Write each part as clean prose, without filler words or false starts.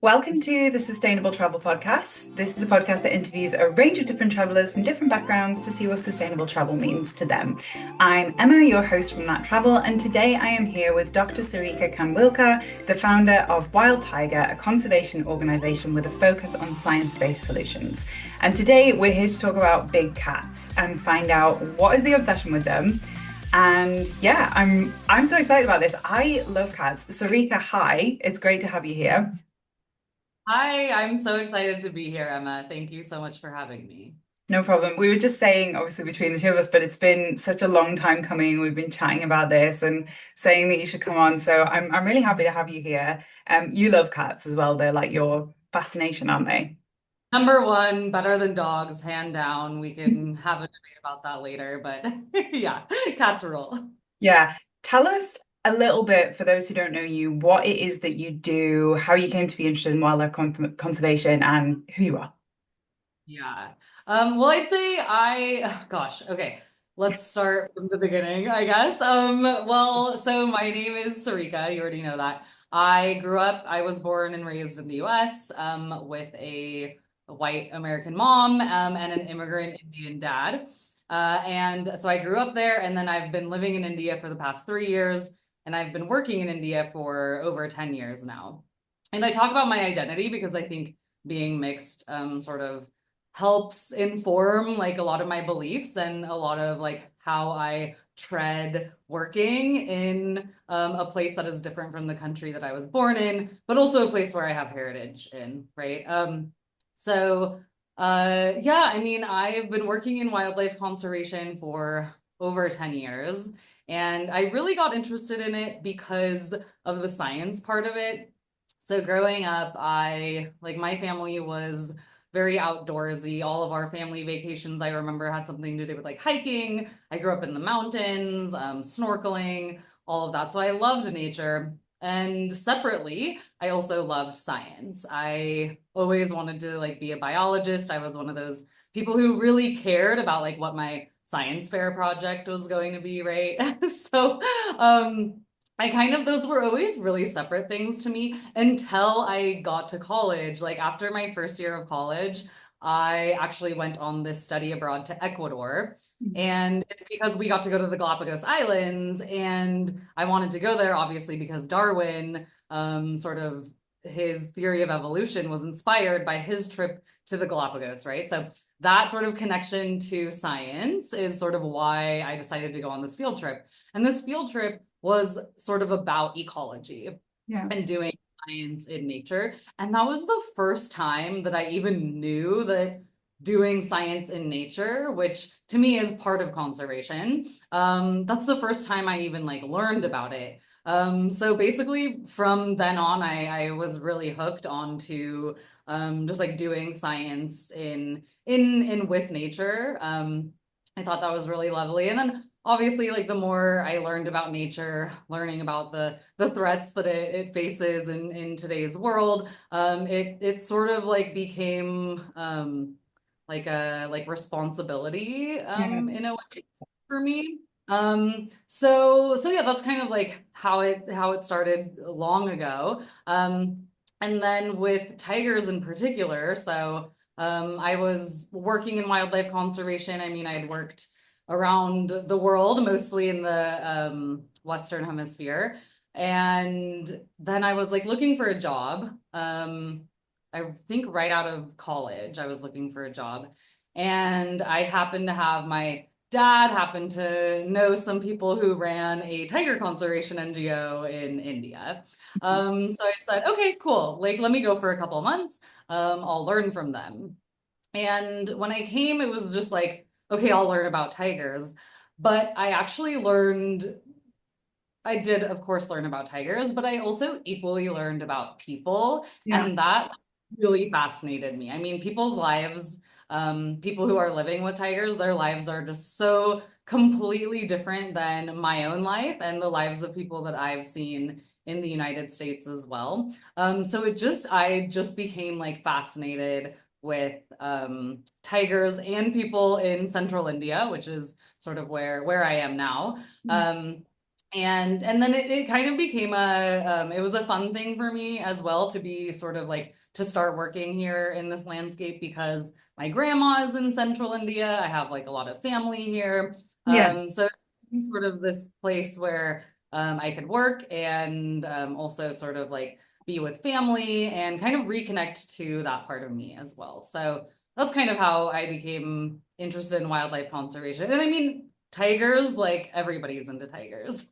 Welcome to the Sustainable Travel Podcast. This is a podcast that interviews a range of different travelers from different backgrounds to see what sustainable travel means to them. I'm Emma, your host from That Travel, and today I am here with Dr. Sarika Khanwilkar, the founder of Wild Tiger, a conservation organisation with a focus on science-based solutions. And today we're here to talk about big cats and find out what is the obsession with them. And yeah, I'm so excited about this. I love cats. Sarika, hi. It's great to have you here. Hi, I'm so excited to be here, Emma. Thank you so much for having me. No problem. We were just saying, obviously, between the two of us, but it's been such a long time coming. We've been chatting about this and saying that you should come on. So I'm really happy to have you here. You love cats as well. They're like your fascination, aren't they? Number one, better than dogs, hand down. We can have a debate about that later, but yeah, cats rule. Yeah. Tell us a little bit, for those who don't know you, what it is that you do, how you came to be interested in wildlife conservation, and who you are. Yeah. Well, I'd say gosh, okay. Let's start from the beginning, I guess. Well, so my name is Sarika. You already know that. I was born and raised in the US, with a white American mom, and an immigrant Indian dad. And so I grew up there, and then I've been living in India for the past 3 years, and I've been working in India for over 10 years now. And I talk about my identity because I think being mixed, sort of helps inform like a lot of my beliefs and a lot of like how I tread working in a place that is different from the country that I was born in, but also a place where I have heritage in, right? Yeah, I mean, I've been working in wildlife conservation for over 10 years, and I really got interested in it because of the science part of it. So growing up, my family was very outdoorsy. All of our family vacations, I remember, had something to do with like hiking. I grew up in the mountains, snorkeling, all of that. So I loved nature. And separately, I also loved science. I always wanted to like be a biologist. I was one of those people who really cared about like what my science fair project was going to be, right? So, I kind of, those were always really separate things to me until I got to college. Like after my first year of college, I actually went on this study abroad to Ecuador. And it's because we got to go to the Galapagos Islands. And I wanted to go there, obviously, because Darwin, sort of his theory of evolution was inspired by his trip to the Galapagos, right? So that sort of connection to science is sort of why I decided to go on this field trip. And this field trip was sort of about ecology Yeah. and doing science in nature. And that was the first time that I even knew that doing science in nature, which to me is part of conservation, that's the first time I even like learned about it. So basically from then on, I was really hooked onto just like doing science in with nature. I thought that was really lovely. And then obviously like the more I learned about nature, learning about the threats that it faces in today's world, it sort of like became like a like responsibility Yeah. in a way for me. So yeah, that's kind of like how it started long ago. And then with tigers in particular, so I was working in wildlife conservation. I mean, I'd worked around the world, mostly in the Western Hemisphere. And then I was like looking for a job. I think right out of college, I was looking for a job. And I happened to have my dad happened to know some people who ran a tiger conservation NGO in India. So I said, okay, cool. Like, let me go for a couple of months. I'll learn from them. And when I came, it was just like, okay, I'll learn about tigers. But I did, of course, learn about tigers, but I also equally learned about people. Yeah. And that really fascinated me. I mean, people who are living with tigers, their lives are just so completely different than my own life and the lives of people that I've seen in the United States as well. I just became like fascinated with tigers and people in central India, which is sort of where I am now. Um, And then it kind of became it was a fun thing for me as well to be sort of like to start working here in this landscape because my grandma is in central India. I have like a lot of family here. Yeah. So it's sort of this place where I could work and also sort of like be with family and kind of reconnect to that part of me as well. So that's kind of how I became interested in wildlife conservation. And I mean, tigers, like everybody's into tigers.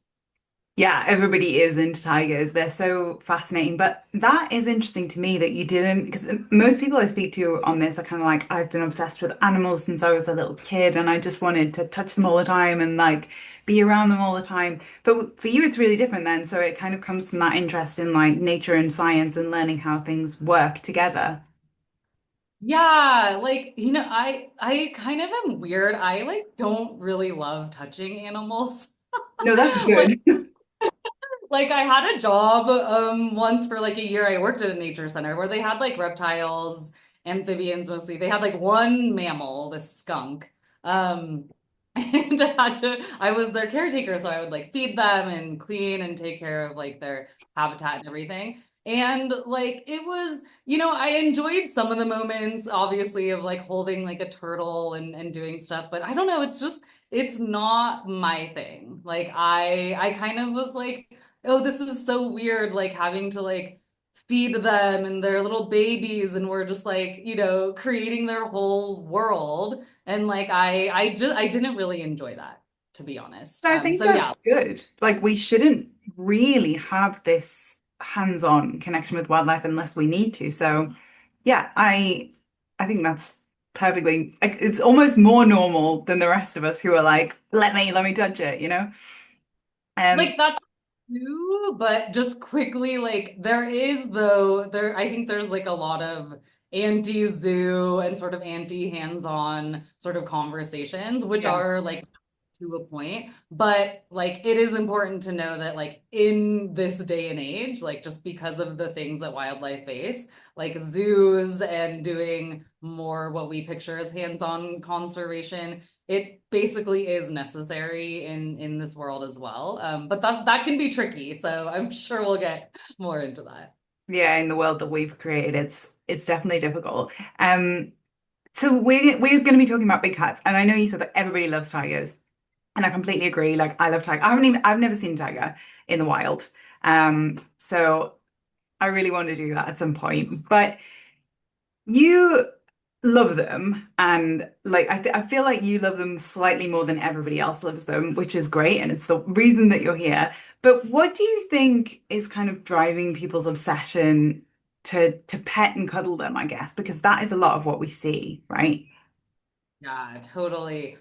Yeah, everybody is into tigers. They're so fascinating. But that is interesting to me that you didn't, because most people I speak to on this are kind of like, I've been obsessed with animals since I was a little kid and I just wanted to touch them all the time and like be around them all the time. But for you, it's really different then. So it kind of comes from that interest in like nature and science and learning how things work together. Yeah, like I kind of am weird. I like don't really love touching animals. No, that's Like good. like I had a job once for like a year. I worked at a nature center where they had like reptiles, amphibians mostly. They had like one mammal, this skunk. Um and I was their caretaker, so I would like feed them and clean and take care of like their habitat and everything. And like it was, I enjoyed some of the moments, obviously, of like holding like a turtle and doing stuff, but I don't know, it's not my thing. Like I kind of was like, oh, this is so weird, like having to like feed them and their little babies, and we're just like, creating their whole world. And like I didn't really enjoy that, to be honest. I think So yeah. that's good. Like we shouldn't really have this hands-on connection with wildlife unless we need to. So yeah, I think that's perfectly like it's almost more normal than the rest of us who are like, let me touch it, you know? Um Like that's true, but just quickly, like there is though there I think there's like a lot of anti-zoo and sort of anti-hands-on sort of conversations, which yeah. are like to a point, but like it is important to know that like in this day and age, like just because of the things that wildlife face, like zoos and doing more what we picture as hands-on conservation, it basically is necessary in this world as well. But that can be tricky, so I'm sure we'll get more into that. Yeah, in the world that we've created, it's definitely difficult. So we're going to be talking about big cats, and I know you said that everybody loves tigers. And I completely agree. Like I love tiger. I've never seen tiger in the wild. So I really want to do that at some point. But you love them, and like I feel like you love them slightly more than everybody else loves them, which is great, and it's the reason that you're here. But what do you think is kind of driving people's obsession to pet and cuddle them, I guess, because that is a lot of what we see, right? Yeah, totally.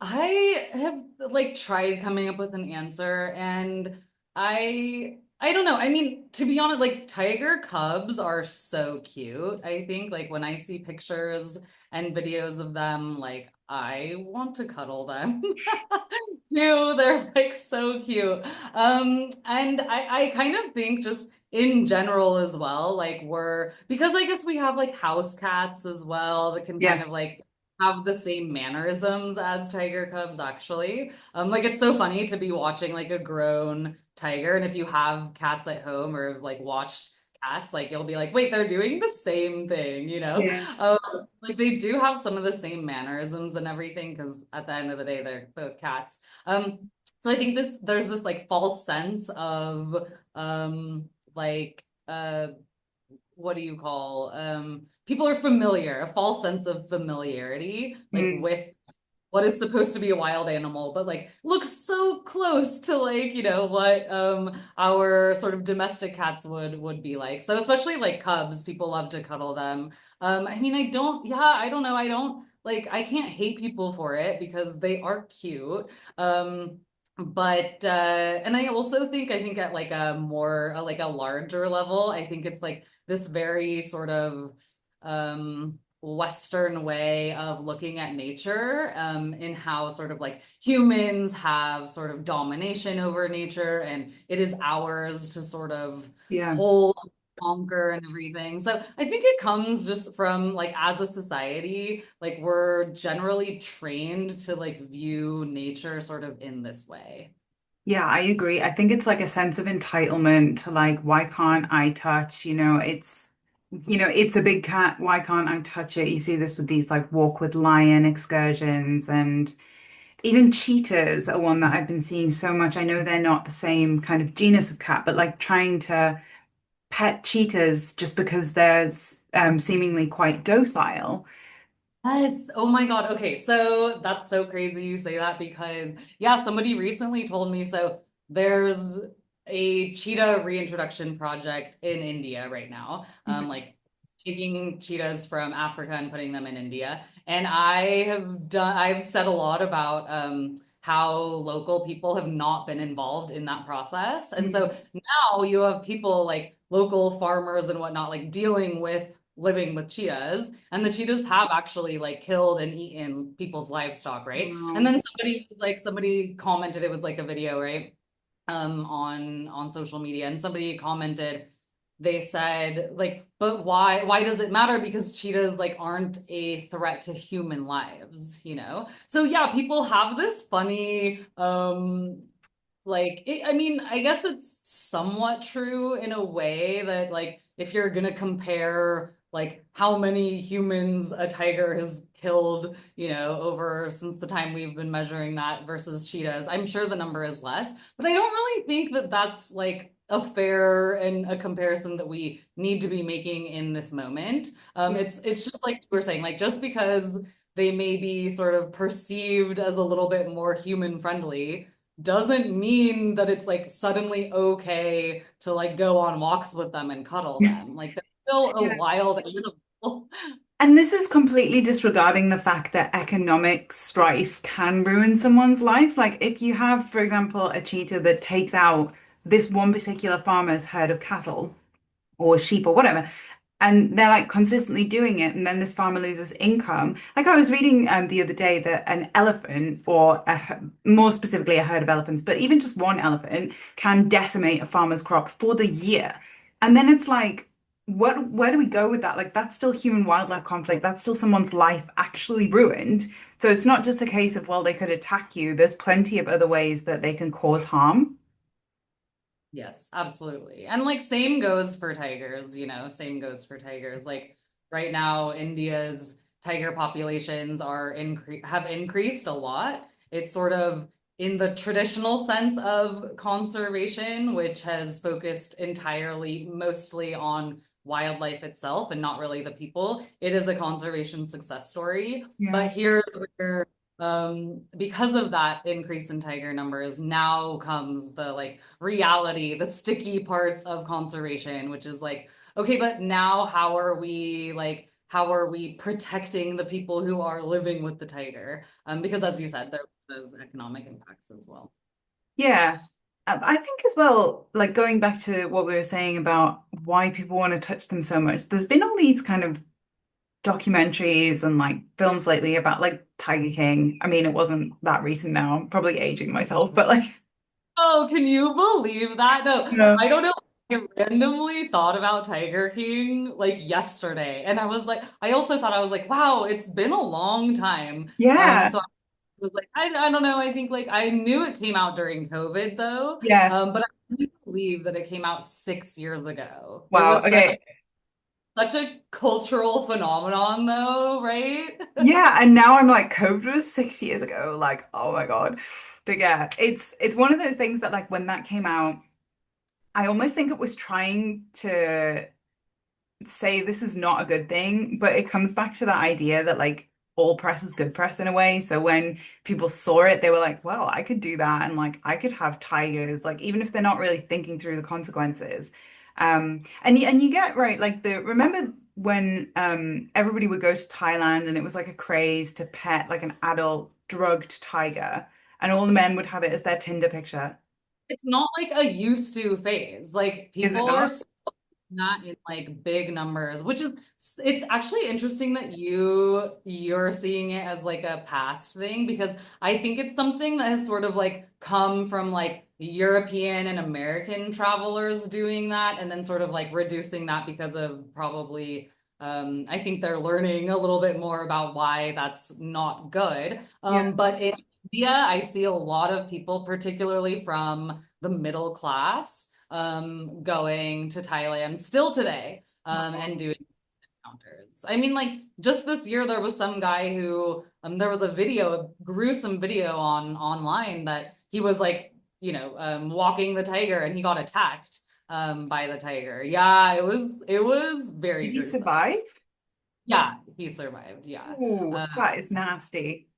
I have like tried coming up with an answer, and I don't know. I mean, to be honest, like tiger cubs are so cute. I think like when I see pictures and videos of them, like I want to cuddle them. Too. They're like so cute. And I kind of think just in general as well, like because I guess we have like house cats as well that can kind Yeah. of like have the same mannerisms as tiger cubs actually. Like it's so funny to be watching like a grown tiger, and if you have cats at home or have like watched cats, like you'll be like, wait, they're doing the same thing, you know? Yeah. Like they do have some of the same mannerisms and everything, because at the end of the day, they're both cats. So I think there's this like false sense of like what do you call people are familiar, a false sense of familiarity like Mm. with what is supposed to be a wild animal, but like looks so close to like, what our sort of domestic cats would be like. So especially like cubs, people love to cuddle them. I mean, I don't know, I don't like I can't hate people for it because they are cute. But and I think at like a more like a larger level, I think it's like this very sort of Western way of looking at nature, in how sort of like humans have sort of domination over nature, and it is ours to sort of Yeah. hold, conquer, and everything. So I think it comes just from like as a society, like we're generally trained to like view nature sort of in this way. Yeah, I agree. I think it's like a sense of entitlement to like, why can't I touch? It's a big cat. Why can't I touch it? You see this with these like walk with lion excursions, and even cheetahs are one that I've been seeing so much. I know they're not the same kind of genus of cat, but like trying to pet cheetahs just because they're seemingly quite docile. Yes. Oh my God. Okay. So that's so crazy you say that because, yeah, somebody recently told me. So there's a cheetah reintroduction project in India right now, like taking cheetahs from Africa and putting them in India. And I've said a lot about how local people have not been involved in that process. And so now you have people like local farmers and whatnot, like dealing with living with cheetahs, and the cheetahs have actually like killed and eaten people's livestock, right? And Wow. then somebody commented, it was like a video, right? On social media, and somebody commented, they said like, but why does it matter, because cheetahs like aren't a threat to human lives, you know? So yeah, people have this funny I mean, I guess it's somewhat true in a way that like if you're gonna compare like how many humans a tiger has killed, you know, over since the time we've been measuring that versus cheetahs, I'm sure the number is less, but I don't really think that that's like a fair and a comparison that we need to be making in this moment. It's just like you were saying, like just because they may be sort of perceived as a little bit more human friendly doesn't mean that it's like suddenly okay to like go on walks with them and cuddle them. Like they're still a Yeah. wild animal. And this is completely disregarding the fact that economic strife can ruin someone's life. Like, if you have, for example, a cheetah that takes out this one particular farmer's herd of cattle or sheep or whatever, and they're like consistently doing it, and then this farmer loses income. Like, I was reading the other day that an elephant, or more specifically a herd of elephants, but even just one elephant can decimate a farmer's crop for the year. And then it's like, what, where do we go with that? Like, that's still human wildlife conflict. That's still someone's life actually ruined. So it's not just a case of, well, they could attack you. There's plenty of other ways that they can cause harm. Yes, absolutely. And like same goes for tigers, you know, same goes for tigers. Like right now, India's tiger populations have increased a lot. It's sort of in the traditional sense of conservation, which has focused entirely mostly on wildlife itself and not really the people. It is a conservation success story. Yeah. But here's where because of that increase in tiger numbers, now comes the like reality, the sticky parts of conservation, which is like, okay, but now how are we protecting the people who are living with the tiger? Because as you said, there's those economic impacts as well. Yeah. I think as well, like going back to what we were saying about why people want to touch them so much, there's been all these kind of documentaries and like films lately about like Tiger King. I mean, it wasn't that recent now. I'm probably aging myself, but like, Oh, can you believe that? No, no. I don't know. I randomly thought about Tiger King like yesterday, and I was like, I also thought I was like, wow, it's been a long time. Yeah. So I was like, I don't know. I think like I knew it came out during COVID though, Yeah. but I can't believe that it came out 6 years ago. It Wow. was Okay. such a cultural phenomenon though, right? Yeah. And now I'm like, COVID was 6 years ago. Like, oh my God. But yeah, it's one of those things that like when that came out, I almost think it was trying to say this is not a good thing, but it comes back to that idea that like all press is good press in a way. So when people saw it, they were like, well, I could do that and like I could have tigers, like even if they're not really thinking through the consequences. And you get right, like the remember when everybody would go to Thailand and it was like a craze to pet like an adult drugged tiger and all the men would have it as their Tinder picture. It's not like a used to phase. Like Is it people are not? not in like big numbers, which is it's actually interesting that you're seeing it as like a past thing, because I think it's something that has sort of like come from like European and American travelers doing that and then sort of like reducing that because of probably I think they're learning a little bit more about why that's not good. Yeah. But in India, I see a lot of people, particularly from the middle class, going to Thailand still today, and Oh, doing encounters. I mean, like just this year, there was some guy who there was a video, a gruesome video on online that he was like, walking the tiger and he got attacked by the tiger. Yeah, it was very did he gruesome. survive? Yeah, he survived. Yeah. Oh, Uh, that is nasty.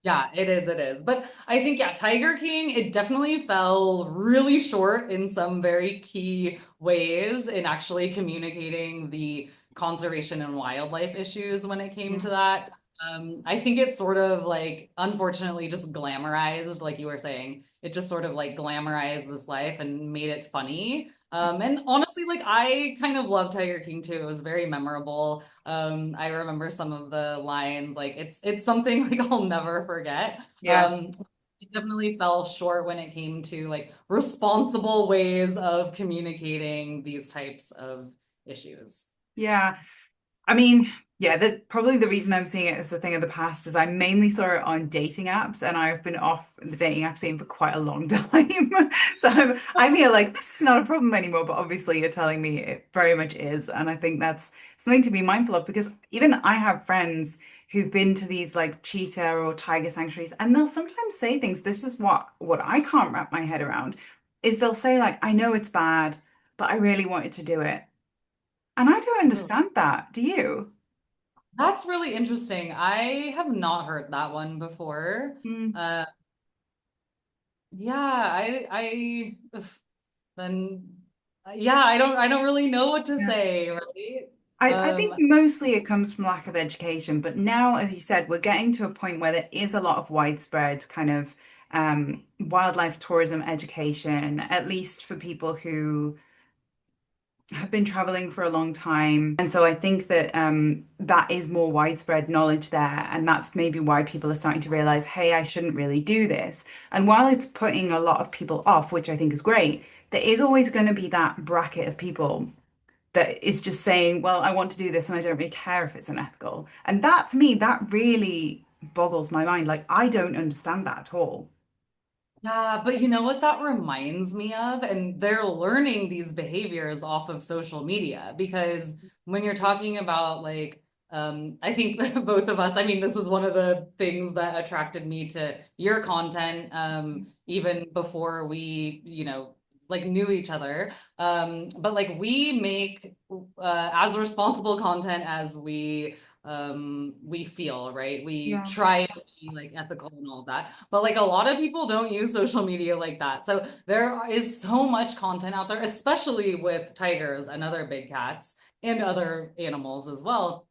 yeah, it is. It is. But I think, yeah, Tiger King, it definitely fell really short in some very key ways in actually communicating the conservation and wildlife issues when it came Yeah. to that. I think it sort of like, unfortunately, just glamorized, like you were saying, it just sort of like glamorized this life and made it funny. And honestly, like I kind of love Tiger King too. It was very memorable. I remember some of the lines, like it's something like I'll never forget. Yeah. It definitely fell short when it came to like responsible ways of communicating these types of issues. Yeah. I mean, yeah, probably the reason I'm seeing it as the thing of the past is I mainly saw it on dating apps, and I've been off the dating app scene for quite a long time. So I'm here like this is not a problem anymore, but obviously you're telling me it very much is, and I think that's something to be mindful of because even I have friends who've been to these like cheetah or tiger sanctuaries, and they'll sometimes say things. This is what I can't wrap my head around, is they'll say like, I know it's bad, but I really wanted to do it. And I don't Oh, understand that. Do you? that's really interesting. I have not heard that one before. Mm, Uh, yeah, I ugh, then yeah, I don't really know what to yeah. say, right? I think Um, mostly it comes from lack of education, but now, as you said, we're getting to a point where there is a lot of widespread kind of wildlife tourism education, at least for people who have been traveling for a long time. And so I think that that is more widespread knowledge there. And that's maybe why people are starting to realize, hey, I shouldn't really do this. And while it's putting a lot of people off, which I think is great, there is always going to be that bracket of people that is just saying, well, I want to do this and I don't really care if it's unethical. And that, for me, that really boggles my mind. Like, I don't understand that at all. Yeah, but you know what that reminds me of? And they're learning these behaviors off of social media because when you're talking about like, I think both of us, I mean, this is one of the things that attracted me to your content, even before we, like knew each other. But like we make as responsible content as we feel, right? We Yeah. try to be like ethical and all of that, but like a lot of people don't use social media like that. So there is so much content out there, especially with tigers and other big cats and other animals as well,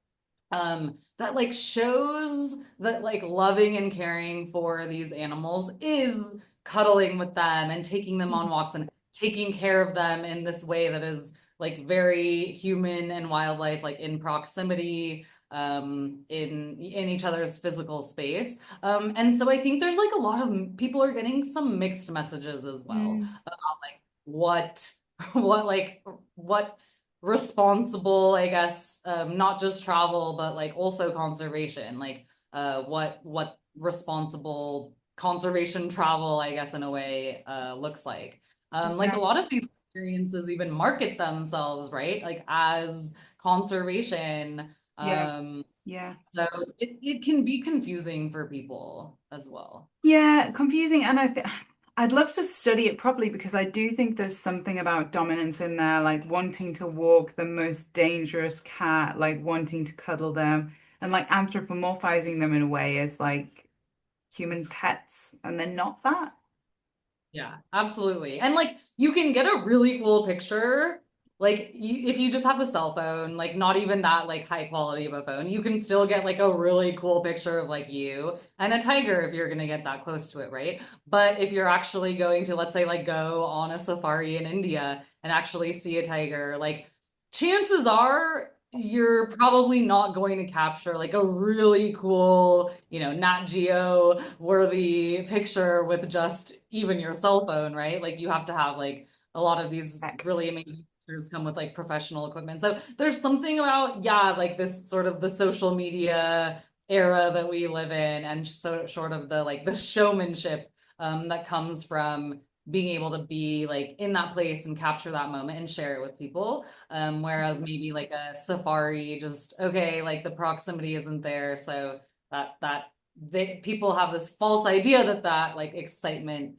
that like shows that like loving and caring for these animals is cuddling with them and taking them on walks and taking care of them in this way that is like very human and wildlife, like in proximity, in each other's physical space. And so I think there's like a lot of people are getting some mixed messages as well Mm, about like what what responsible, I guess, not just travel, but like also conservation, like what responsible conservation travel, I guess, in a way, looks like. Like yeah. a lot of these experiences even market themselves, right? Like as conservation. Yeah. Yeah. So it can be confusing for people as well. Yeah, confusing. And I think I'd love to study it properly because I do think there's something about dominance in there, like wanting to walk the most dangerous cat, like wanting to cuddle them, and like anthropomorphizing them in a way as like human pets, and they're not that. Yeah, absolutely. And like you can get a really cool picture. Like if you just have a cell phone, like not even that like high quality of a phone, you can still get like a really cool picture of like you and a tiger if you're gonna get that close to it, right? But if you're actually going to, let's say, like go on a safari in India and actually see a tiger, like chances are you're probably not going to capture like a really cool, Nat Geo worthy picture with just even your cell phone, right? Like you have to have like a lot of these Heck. really amazing pictures come with like professional equipment. So there's something about, yeah, like this sort of the social media era that we live in, and so sort of the like the showmanship that comes from being able to be like in that place and capture that moment and share it with people. Whereas maybe like a safari, just okay, like the proximity isn't there, so people have this false idea that like excitement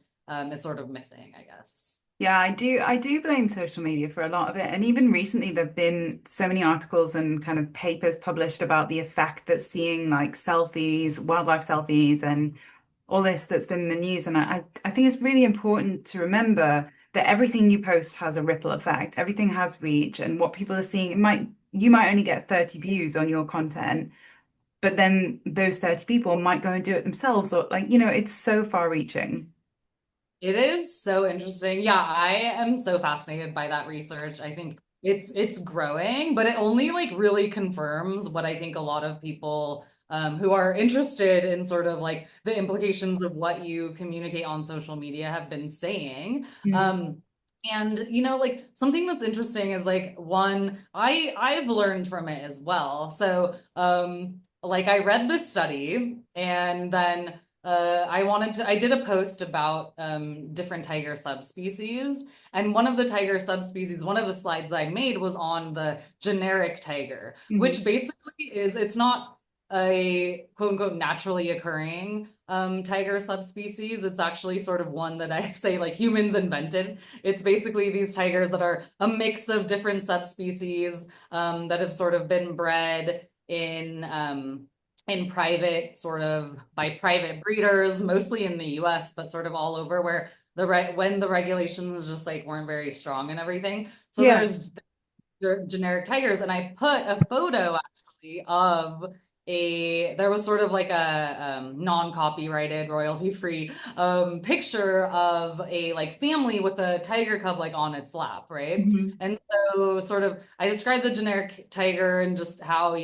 is sort of missing, I guess. Yeah, I do blame social media for a lot of it. And even recently there've been so many articles and kind of papers published about the effect that seeing like selfies, wildlife selfies and all this that's been in the news. And I think it's really important to remember that everything you post has a ripple effect. Everything has reach, and what people are seeing, you might only get 30 views on your content, but then those 30 people might go and do it themselves, or like, it's so far reaching. It is so interesting. Yeah, I am so fascinated by that research. I think it's growing, but it only like really confirms what I think a lot of people who are interested in sort of like the implications of what you communicate on social media have been saying. Mm. And like something that's interesting is like one, I've learned from it as well. So like I read this study and then I did a post about different tiger subspecies, and one of the tiger subspecies, one of the slides I made was on the generic tiger, Mhm. which basically it's not a quote unquote naturally occurring tiger subspecies. It's actually sort of one that I say like humans invented. It's basically these tigers that are a mix of different subspecies that have sort of been bred in private, sort of by private breeders, mostly in the US, but sort of all over where when the regulations just like weren't very strong and everything. So Yeah. there's generic tigers, and I put a photo actually of there was sort of like a non-copyrighted, royalty-free picture of a like family with a tiger cub like on its lap, right? Mhm. And so sort of I described the generic tiger and just how,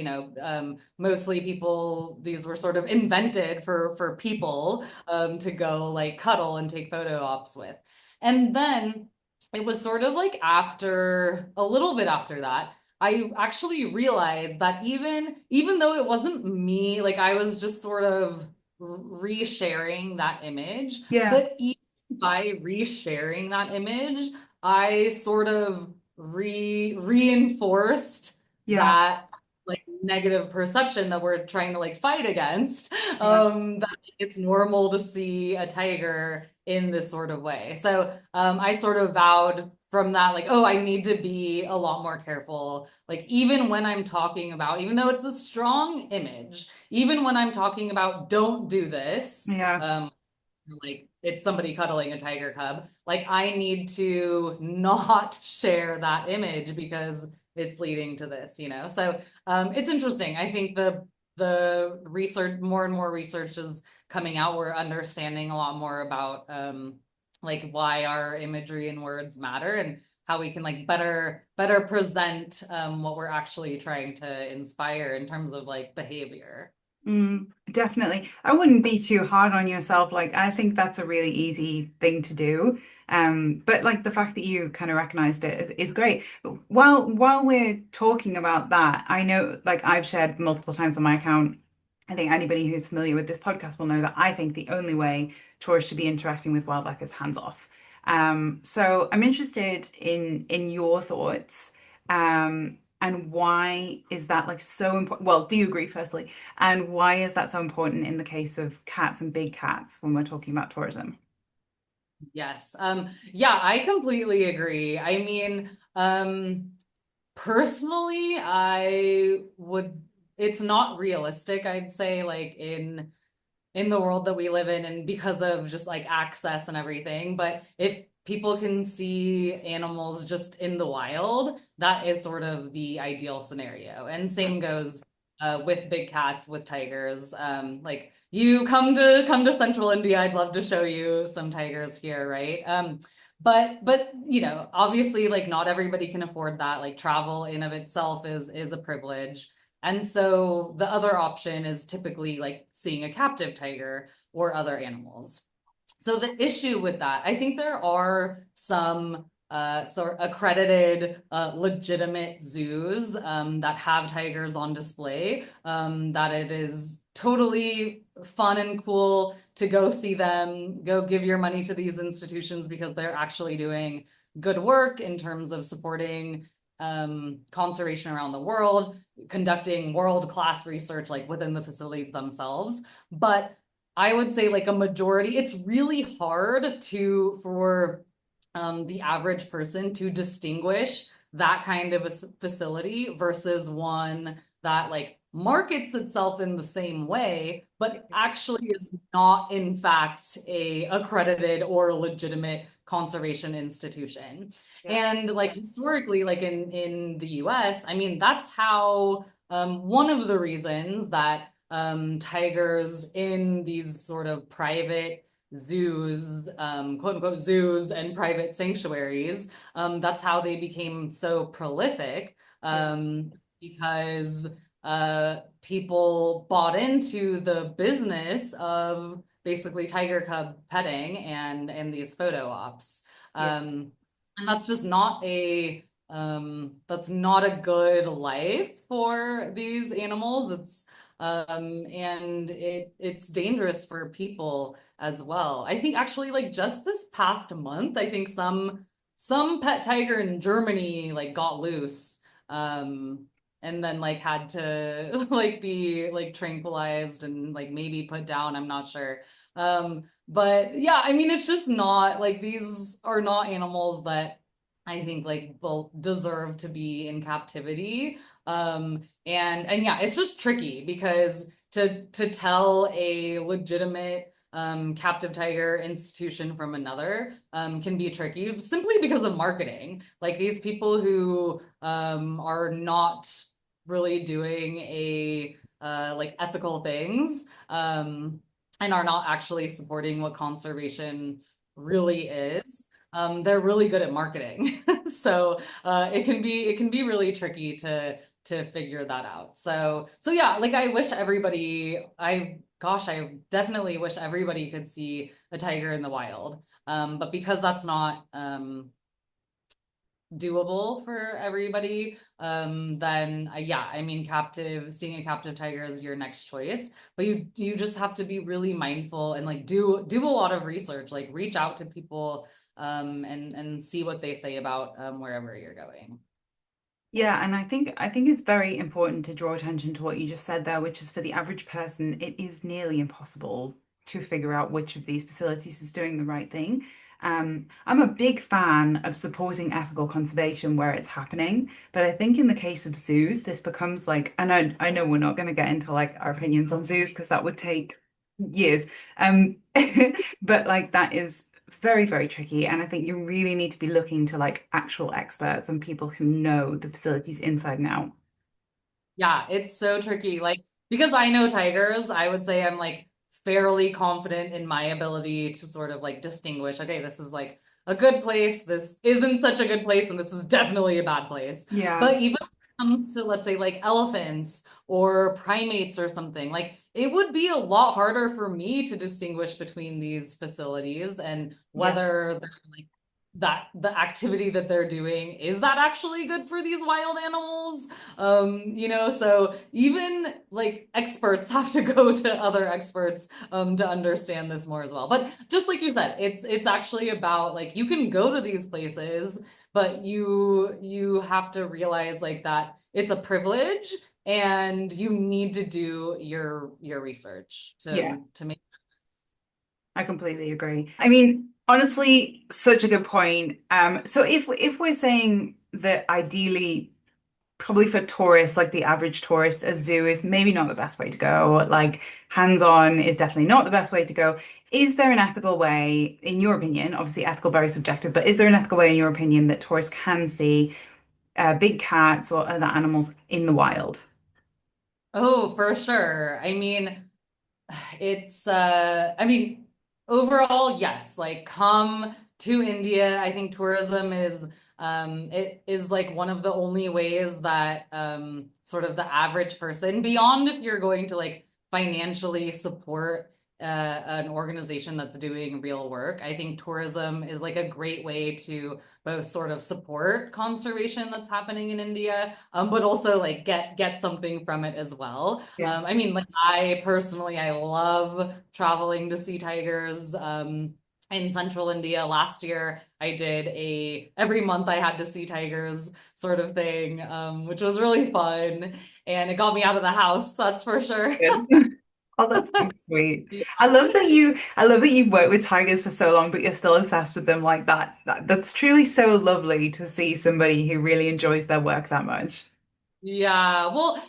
mostly people, these were sort of invented for people to go like cuddle and take photo ops with. And then it was sort of like after a little bit after that, I actually realized that even though it wasn't me, like I was just sort of resharing that image, Yeah. that even by resharing that image, I sort of reinforced Yeah. that like negative perception that we're trying to like fight against. Yeah. That it's normal to see a tiger in this sort of way. So I sort of vowed from that, like, oh, I need to be a lot more careful. Like, even when I'm talking about, even though it's a strong image, even when I'm talking about don't do this, Yeah. like it's somebody cuddling a tiger cub, like I need to not share that image because it's leading to this, So it's interesting. I think the research, more and more research is coming out. We're understanding a lot more about like why our imagery and words matter and how we can like better present what we're actually trying to inspire in terms of like behavior. Definitely. I wouldn't be too hard on yourself. Like, I think that's a really easy thing to do. But like the fact that you kind of recognized it is great. While we're talking about that, I know like I've shared multiple times on my account. I think anybody who's familiar with this podcast will know that I think the only way tourists should be interacting with wildlife is hands off. So I'm interested in your thoughts. And why is that like so important? Well, do you agree, firstly? And why is that so important in the case of cats and big cats when we're talking about tourism? Yes. Yeah, I completely agree. I mean, personally, it's not realistic, I'd say, like in the world that we live in and because of just like access and everything. But if people can see animals just in the wild, that is sort of the ideal scenario. And same goes with big cats, with tigers. Like you come to central India, I'd love to show you some tigers here, right? But obviously like not everybody can afford that. Like travel in of itself is a privilege. And so the other option is typically like seeing a captive tiger or other animals. So the issue with that, I think there are some sort accredited legitimate zoos that have tigers on display, that it is totally fun and cool to go see them, go give your money to these institutions because they're actually doing good work in terms of supporting conservation around the world, conducting world-class research like within the facilities themselves. But I would say like a majority, it's really hard for the average person to distinguish that kind of a facility versus one that like markets itself in the same way, but actually is not in fact a accredited or legitimate conservation institution. Yeah. And like historically, like in the US, I mean, that's how one of the reasons that tigers in these sort of private zoos, quote unquote zoos and private sanctuaries. That's how they became so prolific, Yeah. because people bought into the business of basically tiger cub petting and these photo ops. Yeah. And that's not a good life for these animals. And it's dangerous for people as well. I think actually like just this past month, I think some pet tiger in Germany like got loose, and then like had to like be like tranquilized and like maybe put down, I'm not sure. But yeah, I mean it's just not like these are not animals that I think like will deserve to be in captivity. And yeah, it's just tricky because to tell a legitimate captive tiger institution from another can be tricky simply because of marketing. Like these people who are not really doing a like ethical things, and are not actually supporting what conservation really is. They're really good at marketing. So it can be really tricky to figure that out. So yeah, like I wish everybody, I definitely wish everybody could see a tiger in the wild. But because that's not doable for everybody, then yeah, I mean, seeing a captive tiger is your next choice, but you just have to be really mindful and like do a lot of research, like reach out to people, and see what they say about wherever you're going. Yeah, and I think it's very important to draw attention to what you just said there, which is for the average person, it is nearly impossible to figure out which of these facilities is doing the right thing. I'm a big fan of supporting ethical conservation where it's happening, but I think in the case of zoos, this becomes like, and I know we're not going to get into like our opinions on zoos because that would take years. Um, but like that is very, very tricky. And I think you really need to be looking to like actual experts and people who know the facilities inside and out. Yeah, it's so tricky. Like, because I know tigers, I would say I'm like fairly confident in my ability to sort of like distinguish, okay, this is like a good place, this isn't such a good place, and this is definitely a bad place. Yeah. But even when it comes to, let's say, like elephants or primates or something, like it would be a lot harder for me to distinguish between these facilities and Yeah. whether they're like that the activity that they're doing, is that actually good for these wild animals? So even like experts have to go to other experts to understand this more as well. But just like you said, it's actually about like you can go to these places, but you have to realize like that it's a privilege and you need to do your research Yeah. to make. I completely agree. I mean, honestly, such a good point. So if we're saying that ideally probably for tourists, like the average tourist, a zoo is maybe not the best way to go. Like hands-on is definitely not the best way to go. Is there an ethical way, in your opinion, obviously ethical, very subjective, but is there an ethical way, in your opinion, that tourists can see big cats or other animals in the wild? Oh, for sure. I mean, I mean, overall, yes, like come to India. I think tourism is it is like one of the only ways that sort of the average person, beyond if you're going to like financially support an organization that's doing real work. I think tourism is like a great way to both sort of support conservation that's happening in India, but also like get something from it as well. Yeah. I mean, like I personally, I love traveling to see tigers. In central India last year, I did a every month I had to see tigers sort of thing, which was really fun, and it got me out of the house, that's for sure. Good. Oh, that's so sweet. I love that you've worked with tigers for so long, but you're still obsessed with them like that. That's truly so lovely to see somebody who really enjoys their work that much. Yeah, well,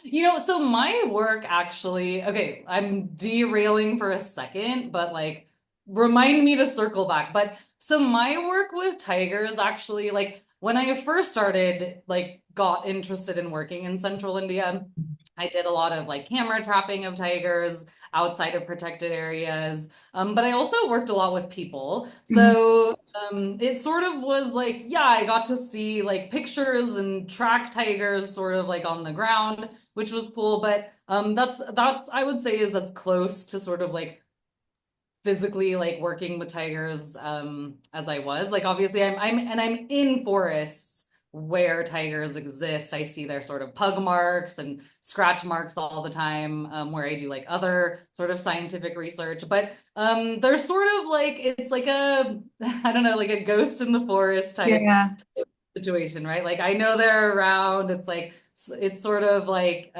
so my work actually, okay, I'm derailing for a second, but like remind me to circle back. But so my work with tigers actually, like when I first started, like got interested in working in central India, I did a lot of like camera trapping of tigers outside of protected areas. But I also worked a lot with people. Mhm. So it sort of was like, yeah, I got to see like pictures and track tigers sort of like on the ground, which was cool. But that's I would say is as close to sort of like physically like working with tigers as I was. Like obviously I'm in forests where tigers exist. I see their sort of pug marks and scratch marks all the time, where I do like other sort of scientific research. But they're sort of like it's like a I don't know, like a ghost in the forest type Yeah. situation, right? Like I know they're around. It's like it's sort of like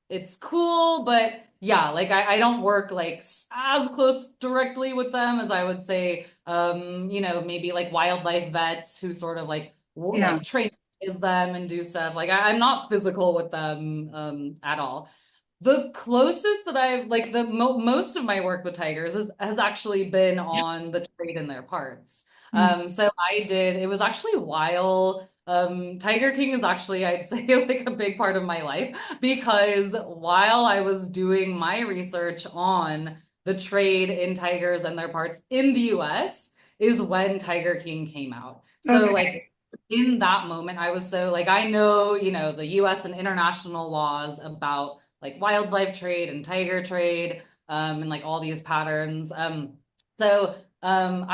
it's cool, but yeah, like I don't work like as close directly with them as I would say maybe like wildlife vets who sort of like Yeah. like train them and do stuff. Like I'm not physical with them at all. The closest that I've like the most of my work with tigers has actually been on the trade in their parts. Mm. So I did, it was actually while Tiger King is actually, I'd say, like a big part of my life because while I was doing my research on the trade in tigers and their parts in the US is when Tiger King came out. So like Okay. in that moment, I was so like, I know, the US and international laws about like wildlife trade and tiger trade, and like all these patterns. I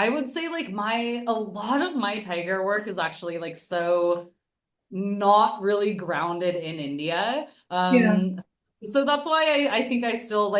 would say like a lot of my tiger work is actually like so not really grounded in India. Yeah. So that's why I think I still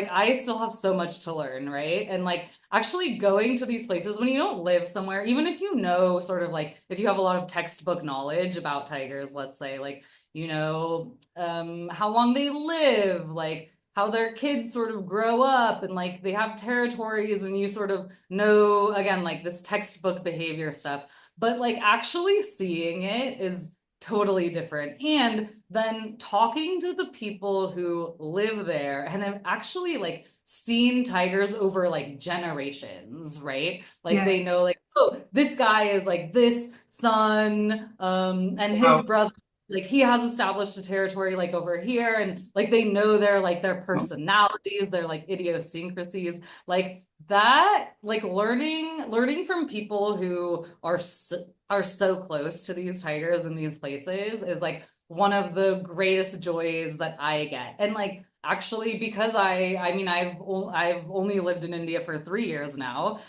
have so much to learn, right? And like actually going to these places when you don't live somewhere, even if you know sort of like if you have a lot of textbook knowledge about tigers, let's say, like, how long they live, like how their kids sort of grow up and like they have territories and you sort of know again like this textbook behavior stuff. But like actually seeing it is totally different. And then talking to the people who live there and have actually like seen tigers over like generations, right? Like Yeah. they know like, oh, this guy is like this son, and his Wow. brother, like he has established a territory like over here, and like they know their personalities, their like idiosyncrasies, like that, like learning from people who are so close to these tigers in these places is like one of the greatest joys that I get. And like actually because I mean I've only lived in India for 3 years now.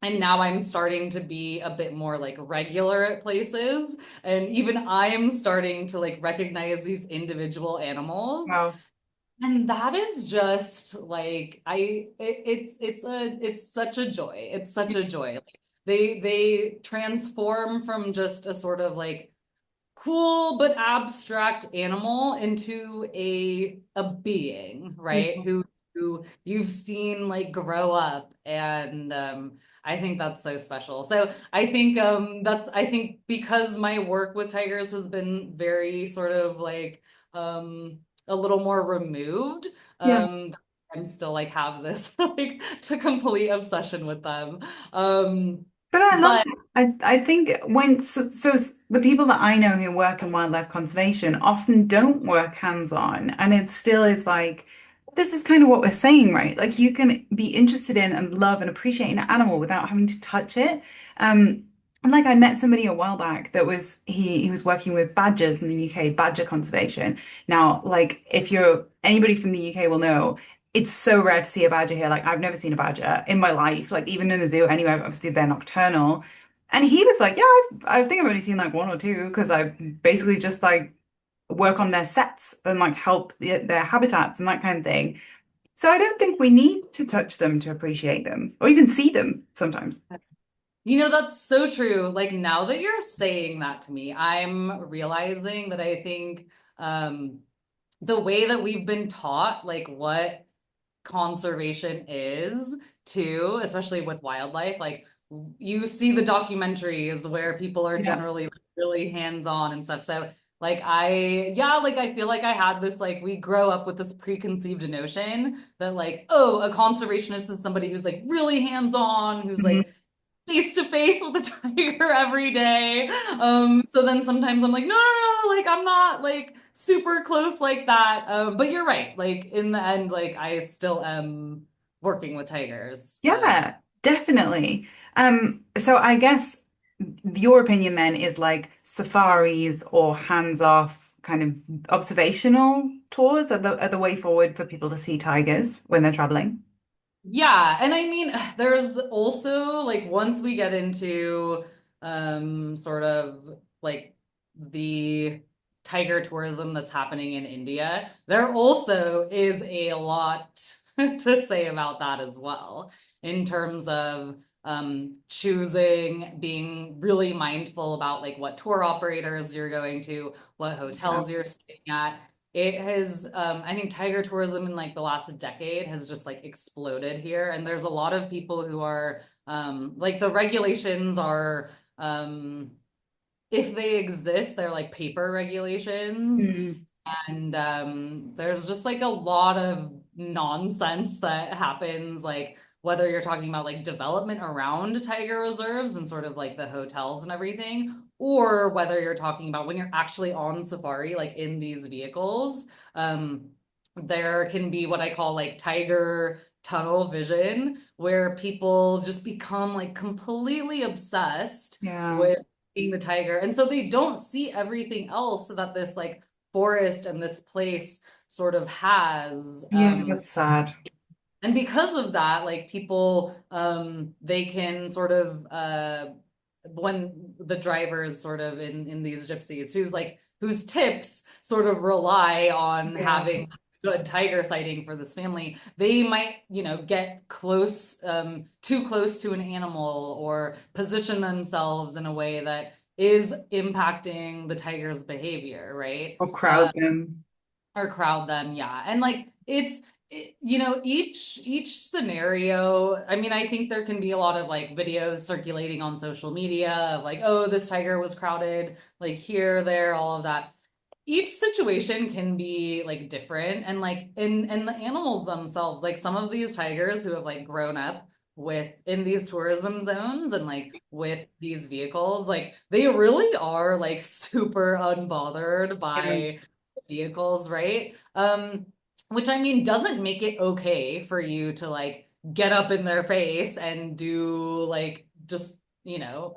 And now I'm starting to be a bit more like regular at places. And even I'm starting to like recognize these individual animals. Wow. And that is just like it's such a joy. It's such a joy. Like they transform from just a sort of like cool but abstract animal into a being, Yeah. right? Who you've seen like grow up, and I think that's so special. So I think because my work with tigers has been very sort of like a little more removed, Yeah. I'm still like have this like to complete obsession with them. Um But I love but that. I think the people that I know who work in wildlife conservation often don't work hands-on, and it still is like this is kind of what we're saying, right? Like you can be interested in and love and appreciate an animal without having to touch it. And like I met somebody a while back that was he was working with badgers in the UK, badger conservation. Now, like if you're anybody from the UK will know. it's so rare to see a badger here. Like I've never seen a badger in my life, like even in a zoo anywhere. Obviously they're nocturnal. And he was like, yeah, I think I've only seen like one or two because I basically just like work on their sets and like help their habitats and that kind of thing. So I don't think we need to touch them to appreciate them or even see them sometimes. You know, that's so true. Like now that you're saying that to me, I'm realizing that I think the way that we've been taught like what conservation is too, especially with wildlife, like you see the documentaries where people are Yeah. generally like, really hands-on and stuff. So like I feel like I had this like we grow up with this preconceived notion that like, oh, a conservationist is somebody who's like really hands-on, who's Mhm. like face to face with a tiger every day. So then sometimes I'm like, no, no, no, like I'm not like super close like that. But you're right. Like in the end, like I still am working with tigers. Yeah, definitely. So I guess your opinion then is like safaris or hands-off kind of observational tours are the way forward for people to see tigers when they're traveling. Yeah, and I mean, there's also like once we get into sort of like the tiger tourism that's happening in India, there also is a lot to say about that as well in terms of choosing, being really mindful about like what tour operators you're going to, what Yeah. hotels you're staying at. It has, I think tiger tourism in like the last decade has just like exploded here. And there's a lot of people who are like the regulations are, if they exist, they're like paper regulations. Mm, And there's just like a lot of nonsense that happens, like whether you're talking about like development around tiger reserves and sort of like the hotels and everything, or whether you're talking about when you're actually on safari, like in these vehicles, um, there can be what I call like tiger tunnel vision, where people just become like completely obsessed yeah. with being the tiger. And so they don't see everything else that this like forest and this place sort of has. Yeah, that's sad. And because of that, like people, they can sort of, when the drivers sort of in these gypsies, whose tips sort of rely on Yeah. having good tiger sighting for this family, they might, you know, get close, too close to an animal or position themselves in a way that is impacting the tiger's behavior, right? Or crowd them. Or crowd them, yeah. And like you know, each scenario, I mean, I think there can be a lot of like videos circulating on social media of like, oh, this tiger was crowded, like here, there, all of that. Each situation can be like different, and like in the animals themselves, like some of these tigers who have like grown up with in these tourism zones and like with these vehicles, like they really are like super unbothered Yeah. by vehicles, right? Which I mean doesn't make it okay for you to like get up in their face and do like just, you know,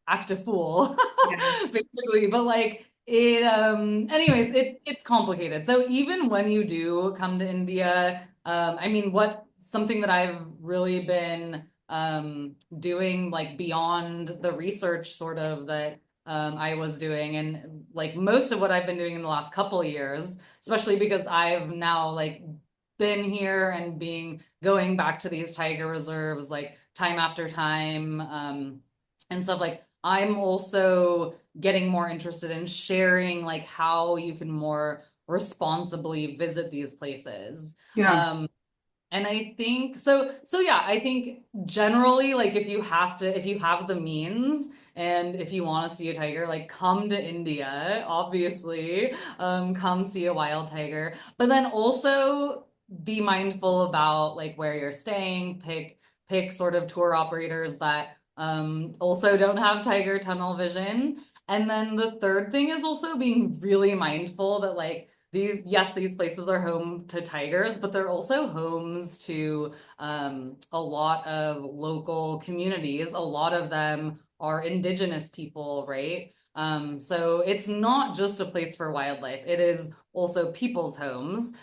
act a fool Yeah. basically. But like it anyways, it's complicated. So even when you do come to India, I mean what something that I've really been doing like beyond the research sort of that I was doing, and like most of what I've been doing in the last couple of years, especially because I've now like been here and being going back to these tiger reserves like time after time, and stuff like I'm also getting more interested in sharing like how you can more responsibly visit these places. Yeah. Um, and I think so yeah, I think generally like if you have the means and if you want to see a tiger, like come to India, obviously. Come see a wild tiger. But then also be mindful about like where you're staying, pick sort of tour operators that also don't have tiger tunnel vision. And then the third thing is also being really mindful that like these places are home to tigers, but they're also homes to a lot of local communities. A lot of them are indigenous people, right? So it's not just a place for wildlife, it is also people's homes.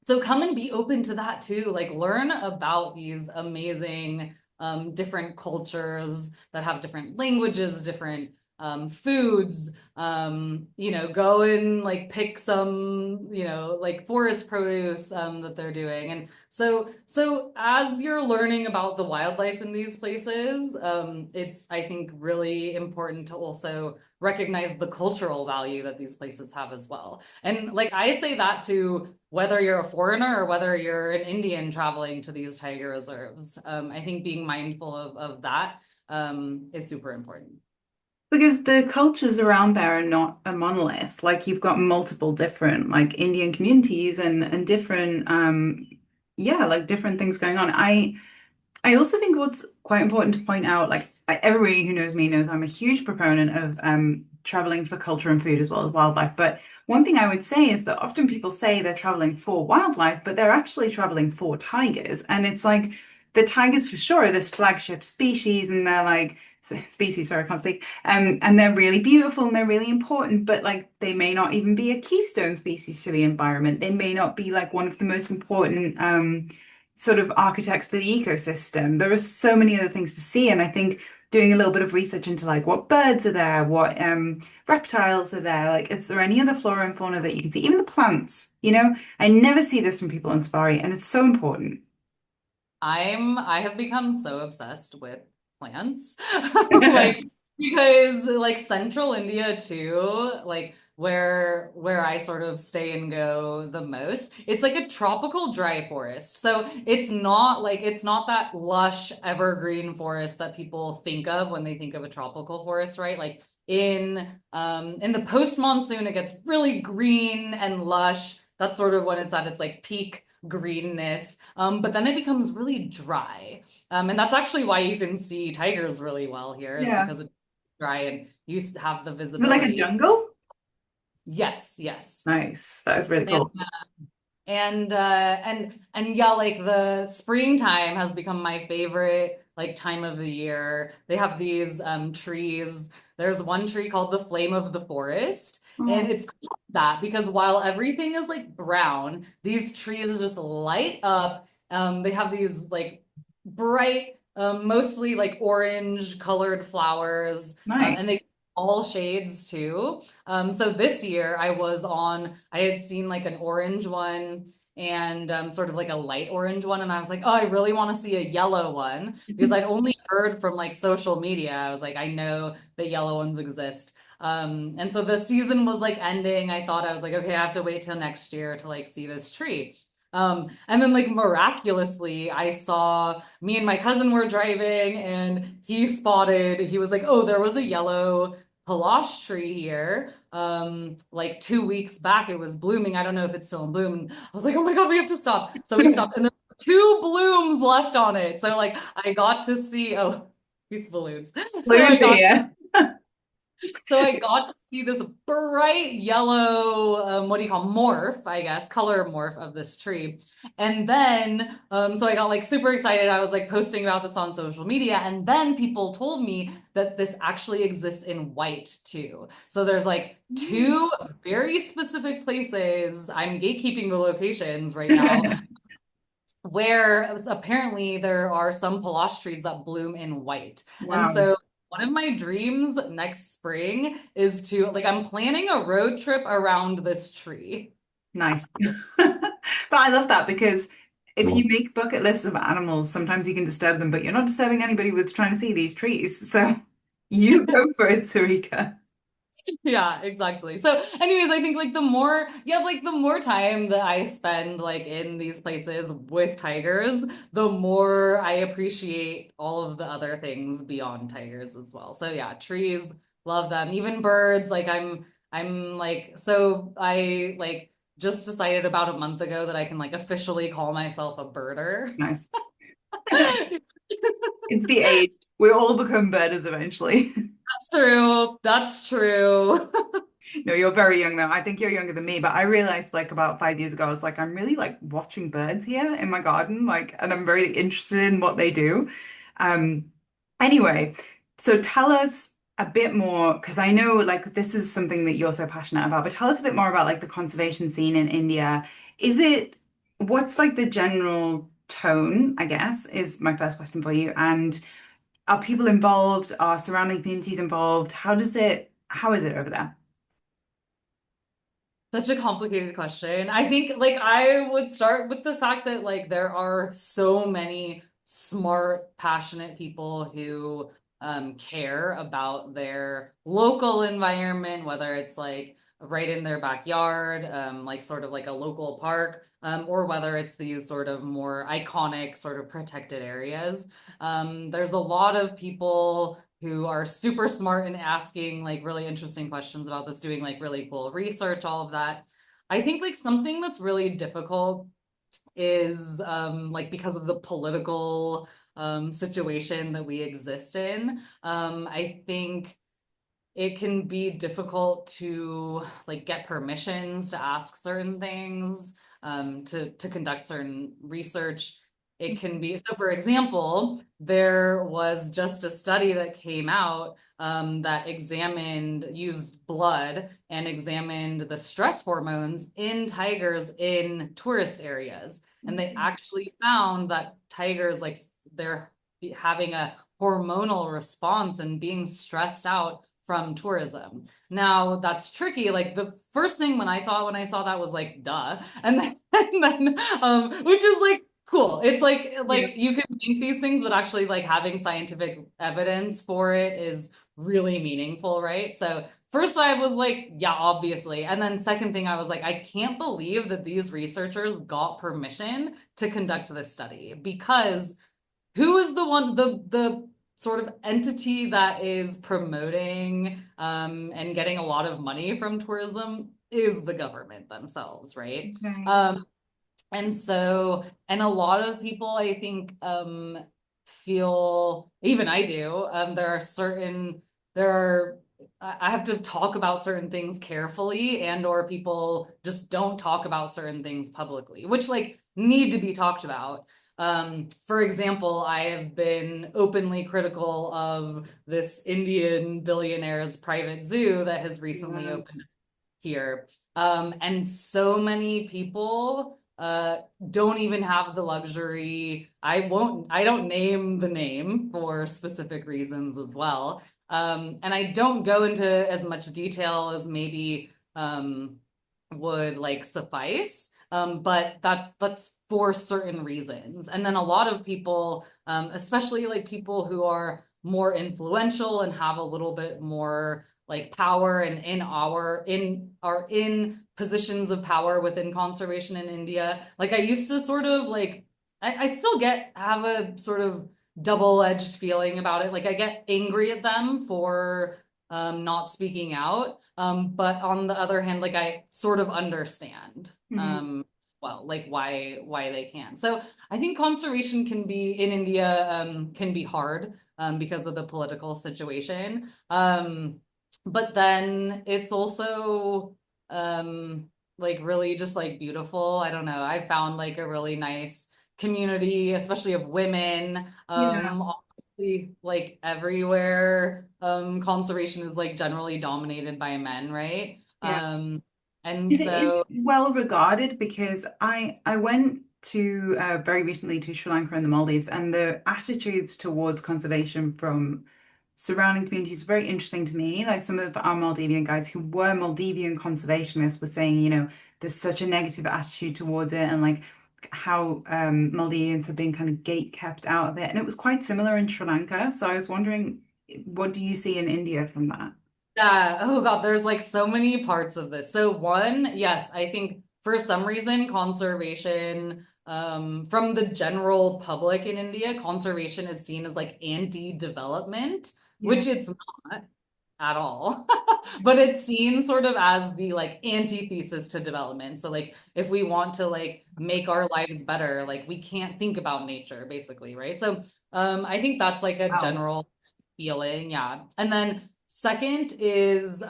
So come and be open to that too. Like learn about these amazing different cultures that have different languages, different foods. Go and like pick some, like forest produce that they're doing. And so as you're learning about the wildlife in these places, it's I think really important to also recognize the cultural value that these places have as well. And like I say that to whether you're a foreigner or whether you're an Indian traveling to these tiger reserves. I think being mindful of that is super important. Because the cultures around there are not a monolith. Like you've got multiple different like Indian communities and different yeah, like different things going on. I also think what's quite important to point out, like everybody who knows me knows I'm a huge proponent of traveling for culture and food as well as wildlife. But one thing I would say is that often people say they're traveling for wildlife, but they're actually traveling for tigers. And it's like the tigers for sure are this flagship species, and they're like species, sorry, I can't speak. And they're really beautiful and they're really important, but like they may not even be a keystone species to the environment. They may not be like one of the most important sort of architects for the ecosystem. There are so many other things to see, and I think doing a little bit of research into like what birds are there, what reptiles are there, like is there any other flora and fauna that you can see, even the plants, I never see this from people on safari, and it's so important. I have become so obsessed with plants. Like because like central India too, like where I sort of stay and go the most, it's like a tropical dry forest. So it's not that lush evergreen forest that people think of when they think of a tropical forest, right? Like in the post monsoon it gets really green and lush. That's sort of when it's at its like peak greenness. But then it becomes really dry. And that's actually why you can see tigers really well here, is Yeah. because it's dry and you have the Is it like a visibility. jungle? Yes, yes. Nice. That is really And cool. and yeah, like the springtime has become my favorite like time of the year. They have these trees. There's one tree called the Flame of the Forest, and Oh, it's called that because while everything is like brown, these trees just light up. They have these like bright, mostly like orange colored flowers, nice. and they all shades too. So this year I had seen like an orange one and sort of like a light orange one. And I was like, oh, I really want to see a yellow one because I'd only heard from like social media. I was like, I know the yellow ones exist. And so the season was like ending. I was like, okay, I have to wait till next year to like see this tree. And then like miraculously, I saw me and my cousin were driving and he was like, oh, there was a yellow Palash tree here. Like 2 weeks back, it was blooming. I don't know if it's still in bloom. And I was like, oh my God, we have to stop. So we stopped, and there were two blooms left on it. So like I got to see, oh, these balloons. So Blue deer. so I got to see this bright yellow, what do you call morph, I guess, color morph of this tree. And then, so I got like super excited. I was like posting about this on social media. And then people told me that this actually exists in white too. So there's like two very specific places. I'm gatekeeping the locations right now where apparently there are some palash trees that bloom in white. And Wow. so one of my dreams next spring is to like I'm planning a road trip around this tree. Nice. But I love that because if you make bucket lists of animals, sometimes you can disturb them, but you're not disturbing anybody with trying to see these trees. So you go for it, Sarika. Yeah, exactly. So anyways, I think like the more time that I spend like in these places with tigers, the more I appreciate all of the other things beyond tigers as well. So yeah, trees, love them. Even birds, like I'm like so I like just decided about a month ago that I can like officially call myself a birder. Nice. It's the age. We all become birders eventually. That's true. That's true. No, you're very young though. I think you're younger than me, but I realized like about 5 years ago, I was like, I'm really like watching birds here in my garden, like, and I'm very interested in what they do. Um, anyway, so tell us a bit more, because I know like this is something that you're so passionate about, but tell us a bit more about like the conservation scene in India. Is it what's like the general tone, I guess, is my first question for you. And are people involved? Are surrounding communities involved? How is it over there? Such a complicated question. I think like I would start with the fact that like there are so many smart, passionate people who care about their local environment, whether it's like right in their backyard, like sort of like a local park, or whether it's these sort of more iconic, sort of protected areas. There's a lot of people who are super smart in asking like really interesting questions about this, doing like really cool research, all of that. I think like something that's really difficult is like because of the political situation that we exist in. I think it can be difficult to like get permissions to ask certain things, to conduct certain research. It can be so. For example, there was just a study that came out that examined used blood and examined the stress hormones in tigers in tourist areas, and they actually found that tigers like they're having a hormonal response and being stressed out from tourism. Now that's tricky. Like the first thing when I saw that was like, duh. And then which is like cool. It's Yeah. like you can think these things, but actually like having scientific evidence for it is really meaningful, right? So first I was like, yeah, obviously. And then second thing I was like, I can't believe that these researchers got permission to conduct this study because who is the one the sort of entity that is promoting and getting a lot of money from tourism is the government themselves, right? Okay. And so, and a lot of people, I think, feel, even I do, there are, I have to talk about certain things carefully, and or people just don't talk about certain things publicly, which like need to be talked about. For example, I have been openly critical of this Indian billionaire's private zoo that has recently Yeah. opened here. And so many people don't even have the luxury. I don't name the name for specific reasons as well. And I don't go into as much detail as maybe would like suffice. But that's for certain reasons. And then a lot of people, especially like people who are more influential and have a little bit more like power and in positions of power within conservation in India. Like I used to sort of like I still get have a sort of double-edged feeling about it. Like I get angry at them for not speaking out. But on the other hand, like I sort of understand Mhm. well, like why they can. So I think conservation can be in India can be hard because of the political situation. But then it's also like really just like beautiful. I don't know. I found like a really nice community, especially of women. Yeah. Obviously, like everywhere, conservation is like generally dominated by men, right? Yeah. And Is it so well regarded? Because I went to very recently to Sri Lanka and the Maldives, and the attitudes towards conservation from surrounding communities is very interesting to me. Like some of our Maldivian guides who were Maldivian conservationists were saying, there's such a negative attitude towards it, and like how Maldivians have been kind of gate kept out of it. And it was quite similar in Sri Lanka. So I was wondering, what do you see in India from that? yeah, oh God, there's like so many parts of this. So one, yes, I think for some reason conservation from the general public in India, conservation is seen as like anti-development, Yeah. which it's not at all. But it's seen sort of as the like antithesis to development. So like if we want to like make our lives better, like we can't think about nature basically, right? So I think that's like a Wow. general feeling, yeah. And then second is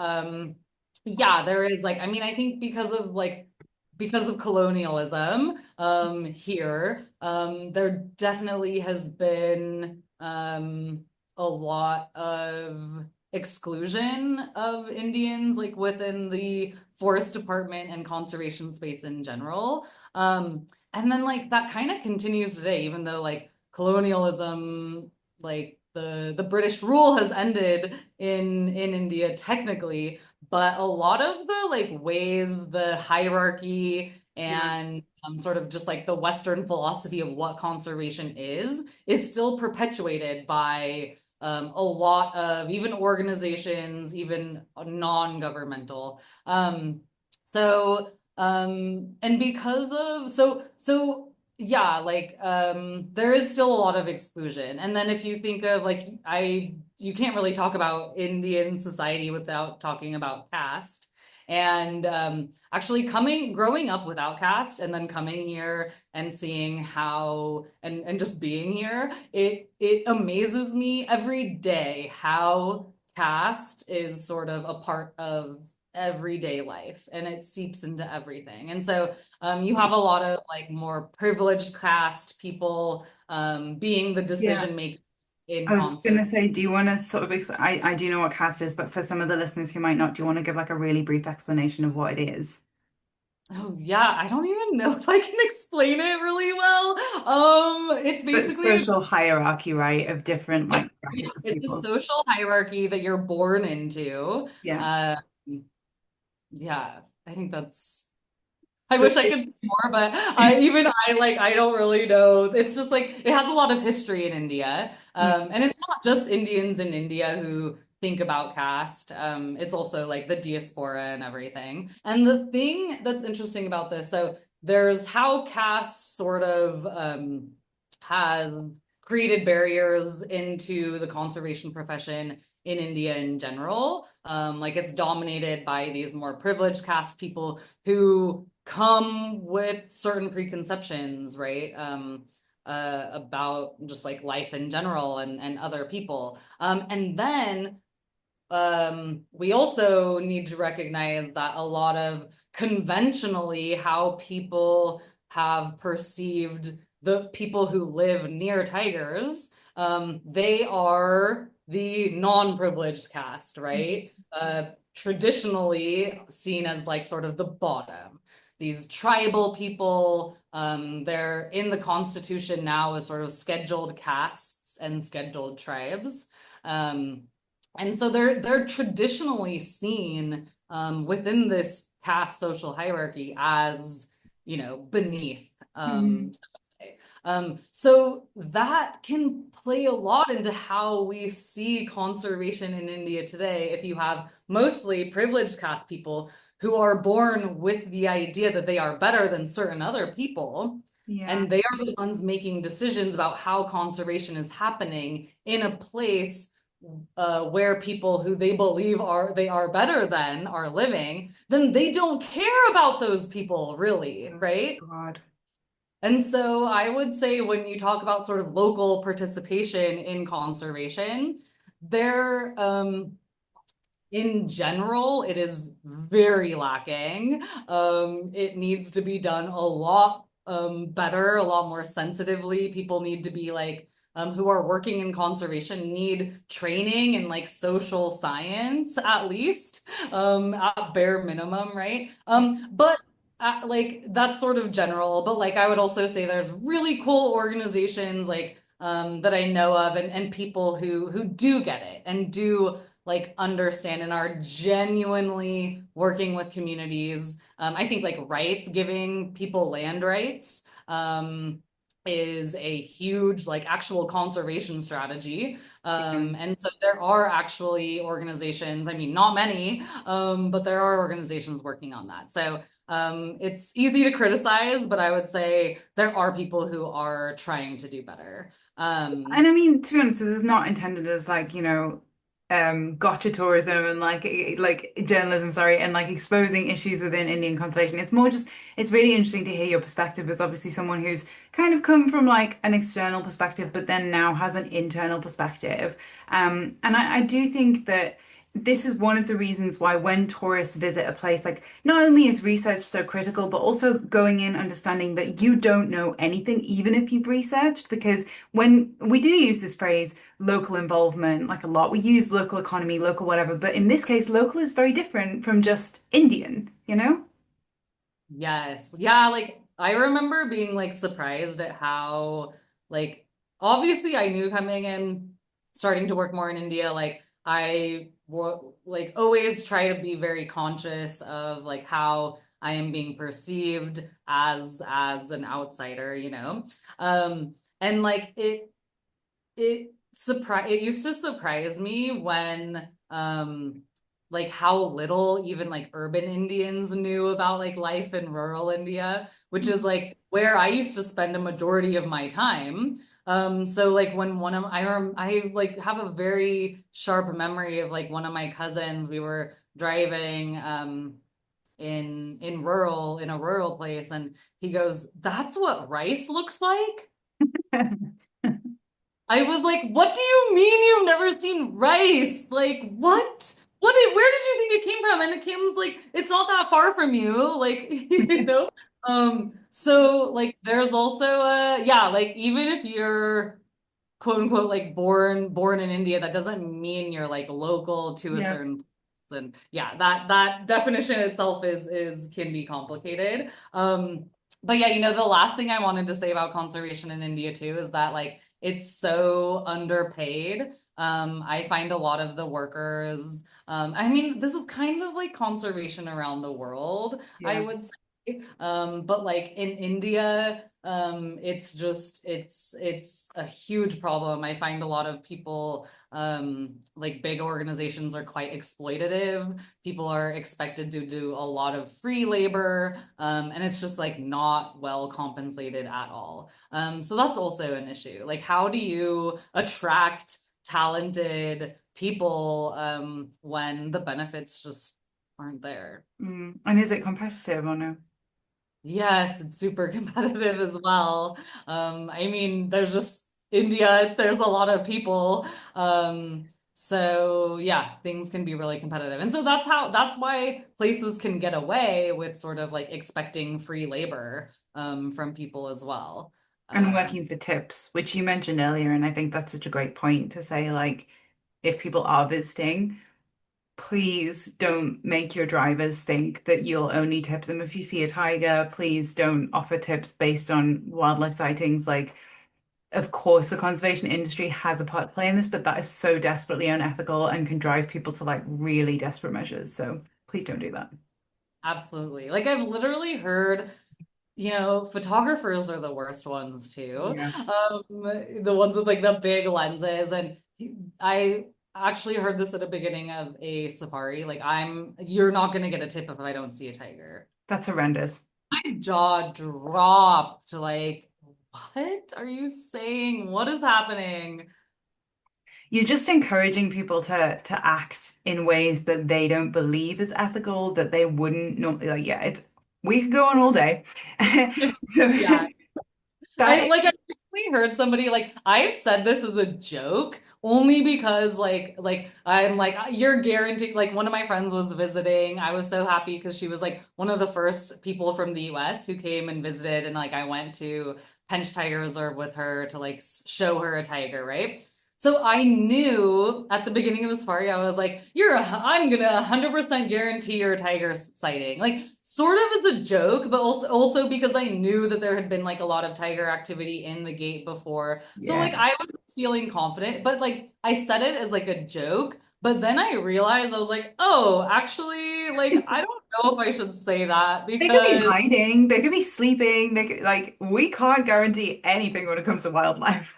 yeah, there is like I mean I think because of colonialism here there definitely has been a lot of exclusion of Indians like within the forest department and conservation space in general. And then like that kind of continues today, even though like colonialism, like the British rule has ended in India technically, but a lot of the like ways the hierarchy Yeah. and sort of just like the Western philosophy of what conservation is still perpetuated by a lot of even organizations, even non-governmental. And because of yeah, like there is still a lot of exclusion. And then if you think of like you can't really talk about Indian society without talking about caste. And actually growing up without caste and then coming here and seeing how and just being here, it amazes me every day how caste is sort of a part of everyday life and it seeps into everything. And so you have a lot of like more privileged caste people being the Yeah. decision maker in I was going concert. to say, do you want to sort of, I do know what caste is, but for some of the listeners who might not, do you want to give like a really brief explanation of what it is? Oh yeah, I don't even know if I can explain it really well. It's But basically social hierarchy, right, of different yeah, like brackets of it's a people. social hierarchy that you're born into. Yeah. Uh, yeah, I think that's I So wish I could say more, but I don't really know. It's just like it has a lot of history in India. yeah, And it's not just Indians in India who think about caste. It's also like the diaspora and everything. And the thing that's interesting about this, so there's how caste sort of has created barriers into the conservation profession in India in general. Like it's dominated by these more privileged caste people who come with certain preconceptions, right? About just like life in general and other people. And then we also need to recognize that a lot of conventionally how people have perceived the people who live near tigers, they are the non-privileged caste, right? Traditionally seen as like sort of the bottom. These tribal people, they're in the Constitution now as sort of scheduled castes and scheduled tribes. Um, and so they're traditionally seen within this caste social hierarchy as, you know, beneath, Mhm. so to say. So that can play a lot into how we see conservation in India today. If you have mostly privileged caste people who are born with the idea that they are better than certain other people, Yeah. and they are the ones making decisions about how conservation is happening in a place where people who they believe they are better than are living, then they don't care about those people really, That's right? God. And so I would say when you talk about sort of local participation in conservation, there in general, it is very lacking. It needs to be done a lot better, a lot more sensitively. People need to be like, who are working in conservation need training in like social science at least, at bare minimum, right? But like that's sort of general, but like I would also say there's really cool organizations like that I know of and people who do get it and do like understand and are genuinely working with communities. I think like rights, giving people land rights, is a huge like actual conservation strategy. Yeah. And so there are actually organizations, I mean, not many, but there are organizations working on that. So it's easy to criticize, but I would say there are people who are trying to do better. And I mean, to be honest, this is not intended as like, gotcha tourism and like journalism, sorry, and like exposing issues within Indian conservation. It's more just it's really interesting to hear your perspective as obviously someone who's kind of come from like an external perspective, but then now has an internal perspective. And I do think that this is one of the reasons why when tourists visit a place, like not only is research so critical, but also going in understanding that you don't know anything, even if you've researched, because when we do use this phrase, local involvement, like a lot, we use local economy, local whatever, but in this case, local is very different from just Indian, you know? Yes. Yeah, like I remember being like surprised at how like obviously I knew coming in starting to work more in India like like always try to be very conscious of like how I am being perceived as an outsider, you know. And like it used to surprise me when like how little even like urban Indians knew about like life in rural India, which is like where I used to spend a majority of my time. So like when one of I like have a very sharp memory of like one of my cousins, we were driving in a rural place and he goes, "That's what rice looks like?" I was like, what do you mean you've never seen rice? Like, what? Where did you think it came from? And it came was like, it's not that far from you. Like, you know? So like there's also yeah, like even if you're quote unquote like born in India, that doesn't mean you're like local to a Yeah. certain place. And yeah, that definition itself is can be complicated. But yeah, you know, the last thing I wanted to say about conservation in India too is that like it's so underpaid. I find a lot of the workers, I mean, this is kind of like conservation around the world, I Yeah. would say. But like in India, it's just it's a huge problem. I find a lot of people like big organizations are quite exploitative. People are expected to do a lot of free labor, and it's just like not well compensated at all. So that's also an issue. Like, how do you attract talented people when the benefits just aren't there? And is it competitive or no? Yes, it's super competitive as well. I mean, there's just India, there's a lot of people. So yeah, things can be really competitive. And so that's why places can get away with sort of like expecting free labor from people as well. And Um, working for tips, which you mentioned earlier, and I think that's such a great point to say, like, if people are visiting, please don't make your drivers think that you'll only tip them if you see a tiger. Please don't offer tips based on wildlife sightings. Like, of course, the conservation industry has a part to play in this, but that is so desperately unethical and can drive people to like really desperate measures. So please don't do that. Absolutely. Like I've literally heard, you know, photographers are the worst ones too. Yeah. The ones with like the big lenses. And I actually heard this at the beginning of a safari. Like you're not gonna get a tip if I don't see a tiger. That's horrendous. My jaw dropped. Like, what are you saying? What is happening? You're just encouraging people to act in ways that they don't believe is ethical, that they wouldn't normally like, yeah, it's we could go on all day. So Yeah. that I recently heard somebody like I've said this as a joke only because like I'm like you're guaranteed like one of my friends was visiting. I was so happy because she was like one of the first people from the US who came and visited and like I went to Pench Tiger Reserve with her to like show her a tiger, right? So I knew at the beginning of the safari, I was like, I'm gonna 100% guarantee your tiger sighting. Like sort of as a joke, but also because I knew that there had been like a lot of tiger activity in the gate before. So yeah. like I was feeling confident, but like I said it as like a joke, but then I realized I was like, oh, actually, like I don't know if I should say that They could be because hiding, they could be sleeping, they could like we can't guarantee anything when it comes to wildlife.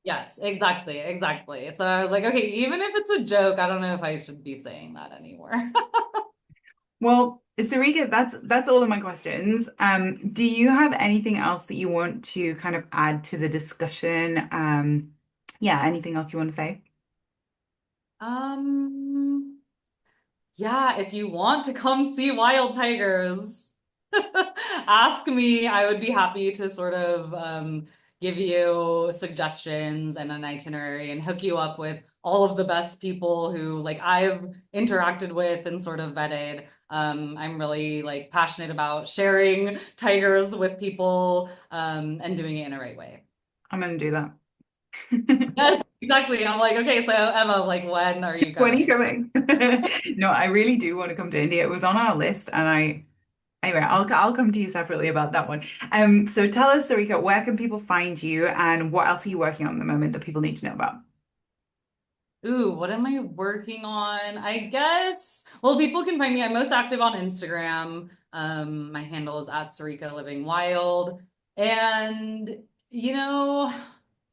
yes, exactly, exactly. So I was like, okay, even if it's a joke, I don't know if I should be saying that anymore. Well, Sarika, that's all of my questions. Do you have anything else that you want to kind of add to the discussion? Yeah, anything else you want to say? Um, Yeah, if you want to come see wild tigers, ask me. I would be happy to sort of give you suggestions and an itinerary and hook you up with all of the best people who like I've interacted with and sort of vetted. I'm really like passionate about sharing tigers with people and doing it in a right way. I'm gonna do that. Yes, exactly. I'm like, okay, so Emma, like, when are you When are you coming? coming? No, I really do want to come to India. It was on our list, and anyway, I'll come to you separately about that one. So tell us, Sarika, where can people find you, and what else are you working on at the moment that people need to know about? Ooh, what am I working on? I guess, well, people can find me. I'm most active on Instagram. My handle is at Sarika Living Wild. And, you know,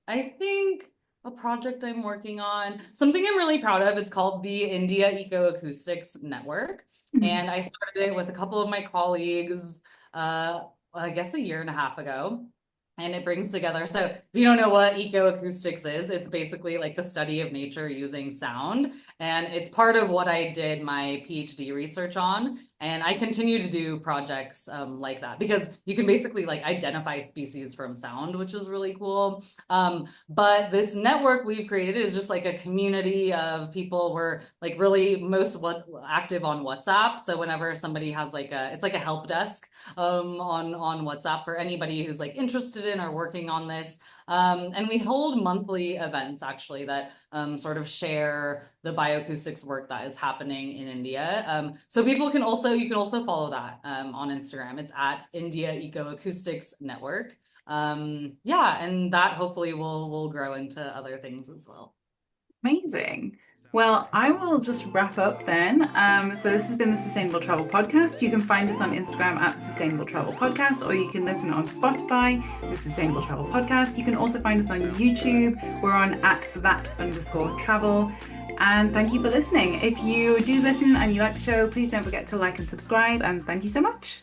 I think a project I'm working on, something I'm really proud of, it's called the India Ecoacoustics Network. And I started it with a couple of my colleagues, I guess a year and a half ago. And it brings together, so if you don't know what ecoacoustics is, it's basically like the study of nature using sound. And it's part of what I did my PhD research on. And I continue to do projects like that because you can basically like identify species from sound, which is really cool. But this network we've created is just like a community of people. We're like really active on WhatsApp. So whenever somebody has like it's like a help desk on WhatsApp for anybody who's like interested in or working on this. And we hold monthly events actually that sort of share the bioacoustics work that is happening in India. So you can also follow that on Instagram. It's at India Ecoacoustics Network. Yeah, and that hopefully will grow into other things as well. Amazing. Well, I will just wrap up then. So this has been the Sustainable Travel Podcast. You can find us on Instagram at Sustainable Travel Podcast, or you can listen on Spotify, the Sustainable Travel Podcast. You can also find us on YouTube. We're on at @that_travel. And thank you for listening. If you do listen and you like the show, please don't forget to like and subscribe. And thank you so much.